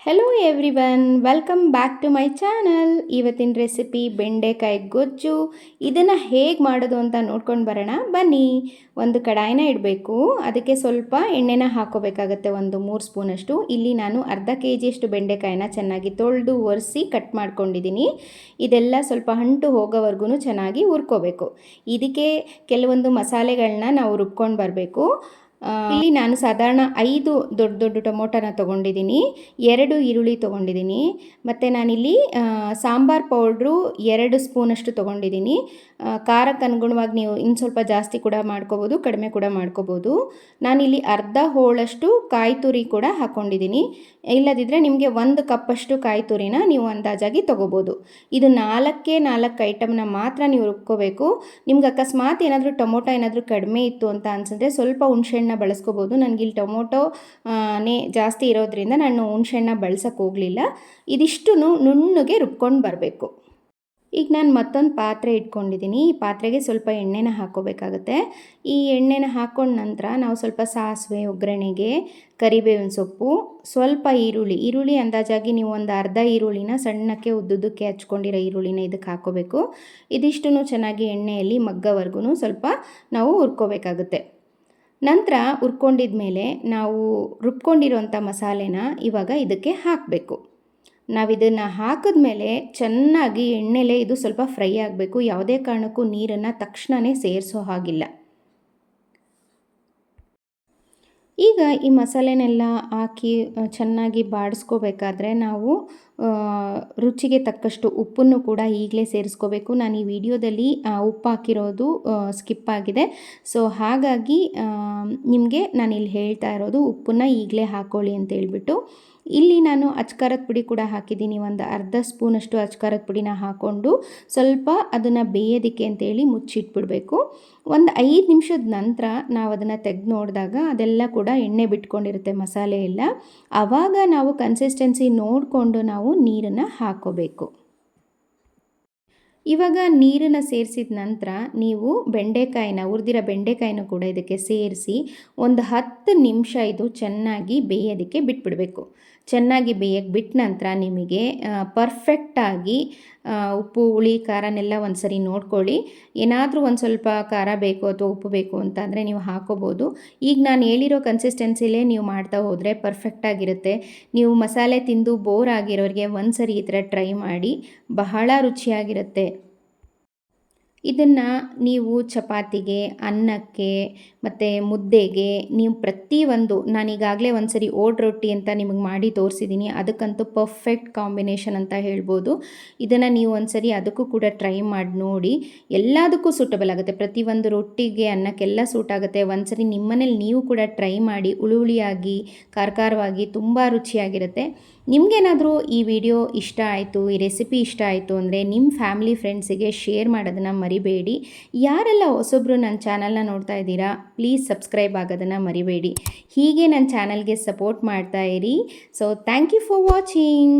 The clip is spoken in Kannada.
Hello everyone, welcome back to my channel. ಇವತ್ತಿನ ರೆಸಿಪಿ ಬೆಂಡೆಕಾಯಿ ಗೊಜ್ಜು. ಇದನ್ನು ಹೇಗೆ ಮಾಡೋದು ಅಂತ ನೋಡ್ಕೊಂಡು ಬರೋಣ ಬನ್ನಿ. ಒಂದು ಕಡಾಯಿನ ಇಡಬೇಕು. ಅದಕ್ಕೆ ಸ್ವಲ್ಪ ಎಣ್ಣೆನ ಹಾಕೋಬೇಕಾಗತ್ತೆ, ಒಂದು 3 ಸ್ಪೂನಷ್ಟು. ಇಲ್ಲಿ ನಾನು ಅರ್ಧ ಕೆಜಿಯಷ್ಟು ಬೆಂಡೆಕಾಯಿನ ಚೆನ್ನಾಗಿ ತೊಳೆದು ಒರೆಸಿ ಕಟ್ ಮಾಡ್ಕೊಂಡಿದ್ದೀನಿ. ಇದೆಲ್ಲ ಸ್ವಲ್ಪ ಅಂಟು ಹೋಗೋವರೆಗೂ ಚೆನ್ನಾಗಿ ಹುರ್ಕೋಬೇಕು. ಇದಕ್ಕೆ ಕೆಲವೊಂದು ಮಸಾಲೆಗಳನ್ನ ನಾವು ರುಬ್ಕೊಂಡು ಬರಬೇಕು. ಇಲ್ಲಿ ನಾನು ಸಾಧಾರಣ 5 ದೊಡ್ಡ ದೊಡ್ಡ ಟೊಮೊಟೊನ ತೊಗೊಂಡಿದ್ದೀನಿ, 2 ಈರುಳ್ಳಿ ತೊಗೊಂಡಿದ್ದೀನಿ, ಮತ್ತು ನಾನಿಲ್ಲಿ ಸಾಂಬಾರ್ ಪೌಡ್ರು 2 ಸ್ಪೂನಷ್ಟು ತೊಗೊಂಡಿದ್ದೀನಿ. ಖಾರಕ್ಕೆ ಅನುಗುಣವಾಗಿ ನೀವು ಇನ್ನು ಸ್ವಲ್ಪ ಜಾಸ್ತಿ ಕೂಡ ಮಾಡ್ಕೋಬೋದು, ಕಡಿಮೆ ಕೂಡ ಮಾಡ್ಕೋಬೋದು. ನಾನಿಲ್ಲಿ ಅರ್ಧ ಹೋಳಷ್ಟು ಕಾಯಿ ತುರಿ ಕೂಡ ಹಾಕ್ಕೊಂಡಿದ್ದೀನಿ. ಇಲ್ಲದಿದ್ದರೆ ನಿಮಗೆ 1 ಕಪ್ಪಷ್ಟು ಕಾಯಿ ತುರಿನ ನೀವು ಅಂದಾಜಾಗಿ ತೊಗೋಬೋದು. ಇದು 4 ಐಟಮ್ನ ಮಾತ್ರ ನೀವು ರುಬ್ಕೋಬೇಕು. ನಿಮ್ಗೆ ಅಕಸ್ಮಾತ್ ಏನಾದರೂ ಟೊಮೊಟೊ ಏನಾದರೂ ಕಡಿಮೆ ಇತ್ತು ಅಂತ ಅನಿಸಿದ್ರೆ ಸ್ವಲ್ಪ ಹುಣಸೆಹಣ್ಣು ಬಳಸ್ಕೋಬೋದು. ನನಗಿಲ್ಲಿ ಟೊಮೊಟೊ ಜಾಸ್ತಿ ಇರೋದ್ರಿಂದ ನಾನು ಹುಣಸೆಹಣ್ಣು ಬಳಸೋಕ್ಕೆ ಹೋಗಲಿಲ್ಲ. ಇದಿಷ್ಟು ನುಣ್ಣಗೆ ರುಬ್ಕೊಂಡು ಬರಬೇಕು. ಈಗ ನಾನು ಮತ್ತೊಂದು ಪಾತ್ರೆ ಇಟ್ಕೊಂಡಿದ್ದೀನಿ. ಈ ಪಾತ್ರೆಗೆ ಸ್ವಲ್ಪ ಎಣ್ಣೆನ ಹಾಕ್ಕೋಬೇಕಾಗುತ್ತೆ. ಈ ಎಣ್ಣೆನ ಹಾಕ್ಕೊಂಡ ನಂತರ ನಾವು ಸ್ವಲ್ಪ ಸಾಸಿವೆ, ಒಗ್ಗರಣೆಗೆ ಕರಿಬೇವಿನ ಸೊಪ್ಪು, ಸ್ವಲ್ಪ ಈರುಳ್ಳಿ ಅಂದಾಜಾಗಿ ನೀವು ಒಂದು ಅರ್ಧ ಈರುಳ್ಳಿನ ಸಣ್ಣಕ್ಕೆ ಉದ್ದುದ್ದಕ್ಕೆ ಹಚ್ಕೊಂಡಿರೋ ಈರುಳ್ಳಿನ ಇದಕ್ಕೆ ಹಾಕ್ಕೋಬೇಕು. ಇದಿಷ್ಟು ಚೆನ್ನಾಗಿ ಎಣ್ಣೆಯಲ್ಲಿ ಮಗ್ಗವರೆಗೂ ಸ್ವಲ್ಪ ನಾವು ಹುರ್ಕೋಬೇಕಾಗುತ್ತೆ. ನಂತರ ಹುರ್ಕೊಂಡಿದ ಮೇಲೆ ನಾವು ರುಬ್ಕೊಂಡಿರೋಂಥ ಮಸಾಲೆನ ಇವಾಗ ಇದಕ್ಕೆ ಹಾಕಬೇಕು. ನಾವಿದನ್ನು ಹಾಕಿದ್ಮೇಲೆ ಚೆನ್ನಾಗಿ ಎಣ್ಣೆಲೇ ಇದು ಸ್ವಲ್ಪ ಫ್ರೈ ಆಗಬೇಕು. ಯಾವುದೇ ಕಾರಣಕ್ಕೂ ನೀರನ್ನು ತಕ್ಷಣವೇ ಸೇರಿಸೋ ಹಾಗಿಲ್ಲ. ಈಗ ಈ ಮಸಾಲೆನೆಲ್ಲ ಹಾಕಿ ಚೆನ್ನಾಗಿ ಬಾಡಿಸ್ಕೋಬೇಕಾದ್ರೆ ನಾವು ರುಚಿಗೆ ತಕ್ಕಷ್ಟು ಉಪ್ಪನ್ನು ಕೂಡ ಈಗಲೇ ಸೇರಿಸ್ಕೋಬೇಕು. ನಾನು ಈ ವಿಡಿಯೋದಲ್ಲಿ ಉಪ್ಪು ಹಾಕಿರೋದು ಸ್ಕಿಪ್ ಆಗಿದೆ. ಸೊ ಹಾಗಾಗಿ ನಿಮಗೆ ನಾನಿಲ್ಲಿ ಹೇಳ್ತಾ ಇರೋದು ಉಪ್ಪನ್ನು ಈಗಲೇ ಹಾಕ್ಕೊಳ್ಳಿ ಅಂತ ಹೇಳ್ಬಿಟ್ಟು. ಇಲ್ಲಿ ನಾನು ಅಚ್ಕಾರದ ಪುಡಿ ಕೂಡ ಹಾಕಿದ್ದೀನಿ. ಒಂದು ಅರ್ಧ ಸ್ಪೂನಷ್ಟು ಅಚ್ಕಾರದ ಪುಡಿನ ಹಾಕ್ಕೊಂಡು ಸ್ವಲ್ಪ ಅದನ್ನು ಬೇಯೋದಕ್ಕೆ ಅಂತೇಳಿ ಮುಚ್ಚಿಟ್ಬಿಡಬೇಕು. ಒಂದು 5 ನಿಮಿಷದ ನಂತರ ನಾವು ಅದನ್ನು ತೆಗೆದು ನೋಡಿದಾಗ ಅದೆಲ್ಲ ಕೂಡ ಎಣ್ಣೆ ಬಿಟ್ಕೊಂಡಿರುತ್ತೆ ಮಸಾಲೆ ಎಲ್ಲ. ಆವಾಗ ನಾವು ಕನ್ಸಿಸ್ಟೆನ್ಸಿ ನೋಡಿಕೊಂಡು ನಾವು ನೀರನ್ನು ಹಾಕ್ಕೋಬೇಕು. ಇವಾಗ ನೀರನ್ನು ಸೇರಿಸಿದ ನಂತರ ನೀವು ಹುರಿದಿರೋ ಬೆಂಡೆಕಾಯಿನ ಕೂಡ ಇದಕ್ಕೆ ಸೇರಿಸಿ ಒಂದು 10 ನಿಮಿಷ ಇದು ಚೆನ್ನಾಗಿ ಬೇಯೋದಕ್ಕೆ ಬಿಟ್ಬಿಡಬೇಕು. ಚೆನ್ನಾಗಿ ಬೇಯಕ್ಕೆ ಬಿಟ್ಟ ನಂತರ ನಿಮಗೆ ಪರ್ಫೆಕ್ಟಾಗಿ ಉಪ್ಪು, ಹುಳಿ, ಖಾರನೆಲ್ಲ ಒಂದು ಸರಿ ನೋಡ್ಕೊಳ್ಳಿ. ಏನಾದರೂ ಒಂದು ಸ್ವಲ್ಪ ಖಾರ ಬೇಕು ಅಥವಾ ಉಪ್ಪು ಬೇಕು ಅಂತಂದರೆ ನೀವು ಹಾಕೋಬೋದು. ಈಗ ನಾನು ಹೇಳಿರೋ ಕನ್ಸಿಸ್ಟೆನ್ಸಿಲೇ ನೀವು ಮಾಡ್ತಾ ಹೋದರೆ ಪರ್ಫೆಕ್ಟಾಗಿರುತ್ತೆ. ನೀವು ಮಸಾಲೆ ತಿಂದು ಬೋರ್ ಆಗಿರೋರಿಗೆ ಒಂದು ಸರಿ ಈ ಥರ ಟ್ರೈ ಮಾಡಿ, ಬಹಳ ರುಚಿಯಾಗಿರುತ್ತೆ. ಇದನ್ನು ನೀವು ಚಪಾತಿಗೆ, ಅನ್ನಕ್ಕೆ ಮತ್ತು ಮುದ್ದೆಗೆ ನೀವು ಪ್ರತಿಯೊಂದು, ನಾನೀಗಾಗಲೇ ಒಂದು ಸರಿ ಓಟ್ ರೊಟ್ಟಿ ಅಂತ ನಿಮಗೆ ಮಾಡಿ ತೋರಿಸಿದ್ದೀನಿ. ಅದಕ್ಕಂತೂ ಪರ್ಫೆಕ್ಟ್ ಕಾಂಬಿನೇಷನ್ ಅಂತ ಹೇಳ್ಬೋದು. ಇದನ್ನು ನೀವು ಒಂದು ಸರಿ ಅದಕ್ಕೂ ಕೂಡ ಟ್ರೈ ಮಾಡಿ ನೋಡಿ. ಎಲ್ಲದಕ್ಕೂ ಸೂಟಬಲ್ ಆಗುತ್ತೆ. ಪ್ರತಿಯೊಂದು ರೊಟ್ಟಿಗೆ, ಅನ್ನಕ್ಕೆಲ್ಲ ಸೂಟ್ ಆಗುತ್ತೆ. ಒಂದು ಸರಿ ನಿಮ್ಮನೇಲಿ ನೀವು ಕೂಡ ಟ್ರೈ ಮಾಡಿ. ಹುಳಿಯಾಗಿ, ಖಾರವಾಗಿ ತುಂಬ ರುಚಿಯಾಗಿರುತ್ತೆ. ನಿಮಗೇನಾದರೂ ಈ ವಿಡಿಯೋ ಇಷ್ಟ ಆಯಿತು, ಈ ರೆಸಿಪಿ ಇಷ್ಟ ಆಯಿತು ಅಂದರೆ ನಿಮ್ಮ ಫ್ಯಾಮಿಲಿ ಫ್ರೆಂಡ್ಸಿಗೆ ಶೇರ್ ಮಾಡೋದನ್ನು ಮರಿಬೇಡಿ. ಯಾರೆಲ್ಲ ಹೊಸೊಬ್ಬರು ನನ್ನ ಚಾನಲ್ನ ನೋಡ್ತಾ ಇದ್ದೀರಾ, ಪ್ಲೀಸ್ ಸಬ್ಸ್ಕ್ರೈಬ್ ಆಗೋದನ್ನು ಮರಿಬೇಡಿ. ಹೀಗೆ ನನ್ನ ಚಾನಲ್ಗೆ ಸಪೋರ್ಟ್ ಮಾಡ್ತಾ ಇರಿ. So thank you for watching.